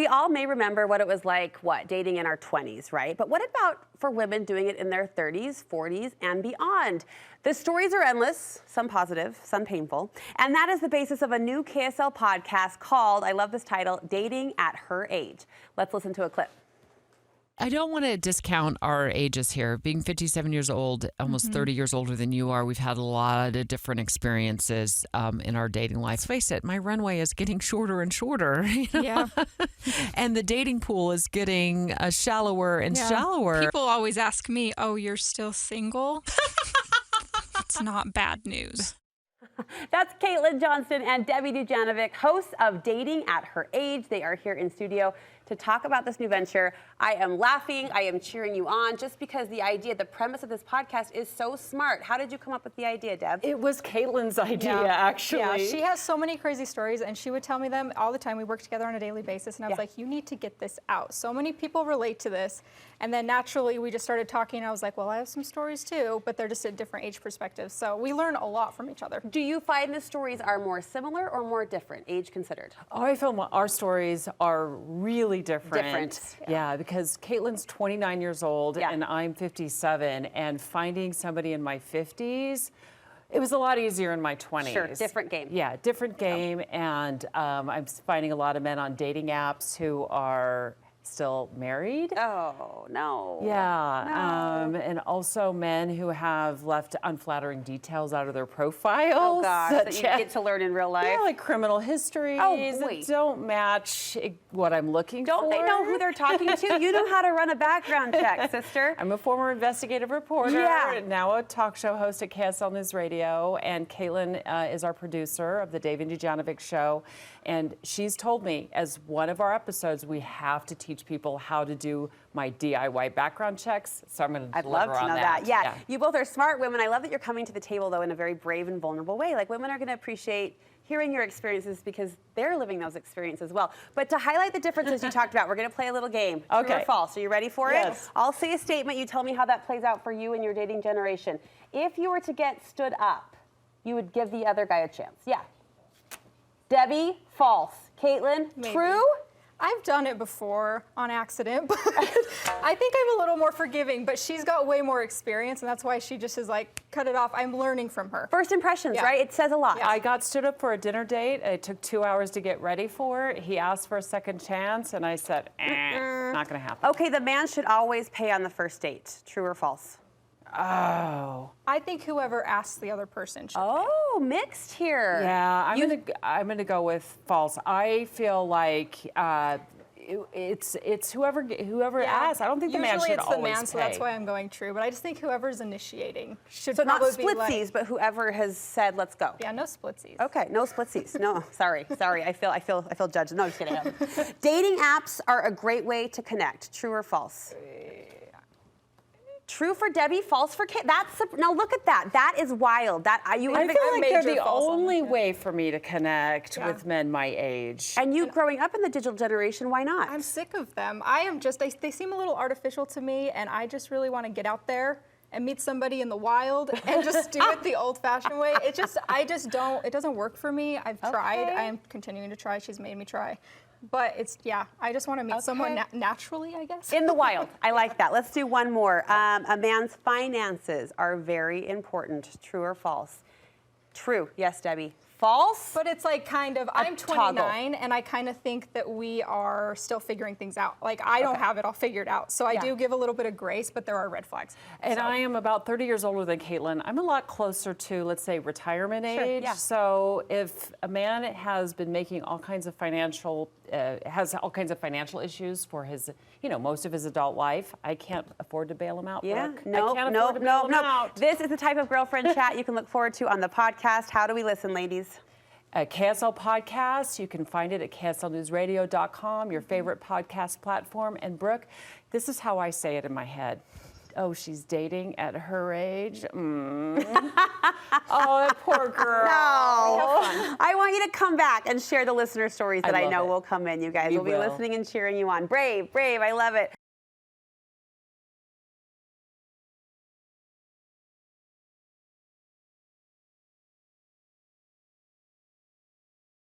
we all may remember what it was like, dating in our 20s, right? But what about for women doing it in their 30s, 40s, and beyond? The stories are endless, some positive, some painful. And that is the basis of a new KSL podcast called, I love this title, Dating at Her Age. Let's listen to a clip. I don't want to discount our ages here. Being 57 years old, almost 30 years older than you are, we've had a lot of different experiences in our dating life. Let's face it, my runway is getting shorter and shorter. Yeah. And the dating pool is getting shallower and shallower. People always ask me, oh, you're still single? It's not bad news. That's Caitlyn, Johnston, and Debbie Dujanovic, hosts of Dating at Her Age. They are here in studio to talk about this new venture. I am laughing. I am cheering you on just because the premise of this podcast is so smart. How did you come up with the idea, Deb? It was Caitlyn's idea, actually. Yeah, she has so many crazy stories, and she would tell me them all the time. We work together on a daily basis, and I was like, you need to get this out. So many people relate to this. And then naturally, we just started talking, and I was like, well, I have some stories too, but they're just at different age perspectives. So we learn a lot from each other. Do you find the stories are more similar or more different, age considered? Oh, I feel our stories are really different. Yeah, because Caitlyn's 29 years old and I'm 57, and finding somebody in my 50s, it was a lot easier in my 20s. Sure, different game. Yeah, different game, and I'm finding a lot of men on dating apps who are still married. Oh, no. Yeah, No. and also men who have left unflattering details out of their profiles. Oh, gosh, that you get to learn in real life. Yeah, like criminal histories that don't match what I'm looking for. Don't they know who they're talking to? You know how to run a background check, sister. I'm a former investigative reporter, now a talk show host at KSL News Radio, and Caitlyn is our producer of the David Dujanovic Show. And she's told me, as one of our episodes, we have to teach people how to do my DIY background checks. So I'm going to deliver on that. I'd love to know that. Yeah, you both are smart women. I love that you're coming to the table, though, in a very brave and vulnerable way. Like, women are going to appreciate hearing your experiences because they're living those experiences as well. But to highlight the differences you talked about, we're going to play a little game. True or false? Are you ready for it? I'll say a statement. You tell me how that plays out for you and your dating generation. If you were to get stood up, you would give the other guy a chance. Yeah. Debbie, false. Caitlyn, true? I've done it before on accident, but I think I'm a little more forgiving, but she's got way more experience, and that's why she just is like, cut it off. I'm learning from her. First impressions, right? It says a lot. I got stood up for a dinner date. It took 2 hours to get ready for it. He asked for a second chance, and I said, not going to happen. Okay, the man should always pay on the first date. True or false? Oh. I think whoever asks the other person should pay. Mixed here. Yeah, I'm gonna go with false. I feel like it's whoever asks. I don't think the man should always pay. Usually it's the man, so that's why I'm going true. But I just think whoever's initiating should so probably not splitsies, but whoever has said, "Let's go." Yeah, no splitsies. Okay, no splitsies. No, sorry. I feel judged. No, just kidding. Dating apps are a great way to connect. True or false? True for Debbie, false for Kate. Now look at that. That is wild. I feel like they're the only way for me to connect with men my age. And you growing up in the digital generation, why not? I'm sick of them. They seem a little artificial to me, and I just really want to get out there and meet somebody in the wild and just do it the old-fashioned way. It doesn't work for me. I've tried. I am continuing to try. She's made me try. But I just want to meet someone naturally, I guess. In the wild. I like that. Let's do one more. A man's finances are very important. True or false? True. Yes, Debbie. False? But it's like I'm 29, and I kind of think that we are still figuring things out. Like, I don't have it all figured out. So I do give a little bit of grace, but there are red flags. And I am about 30 years older than Caitlyn. I'm a lot closer to, let's say, retirement age. Yeah. So if a man has been making all kinds of financial issues for his, most of his adult life, I can't afford to bail him out. Yeah, no. This is the type of girlfriend chat you can look forward to on the podcast. How do we listen, ladies? KSL Podcast. You can find it at kslnewsradio.com, your favorite podcast platform. And Brooke, this is how I say it in my head. Oh, she's dating at her age. Oh, that poor girl. No. I want you to come back and share the listener stories that I know will come in, you guys. We'll be listening and cheering you on. Brave, I love it.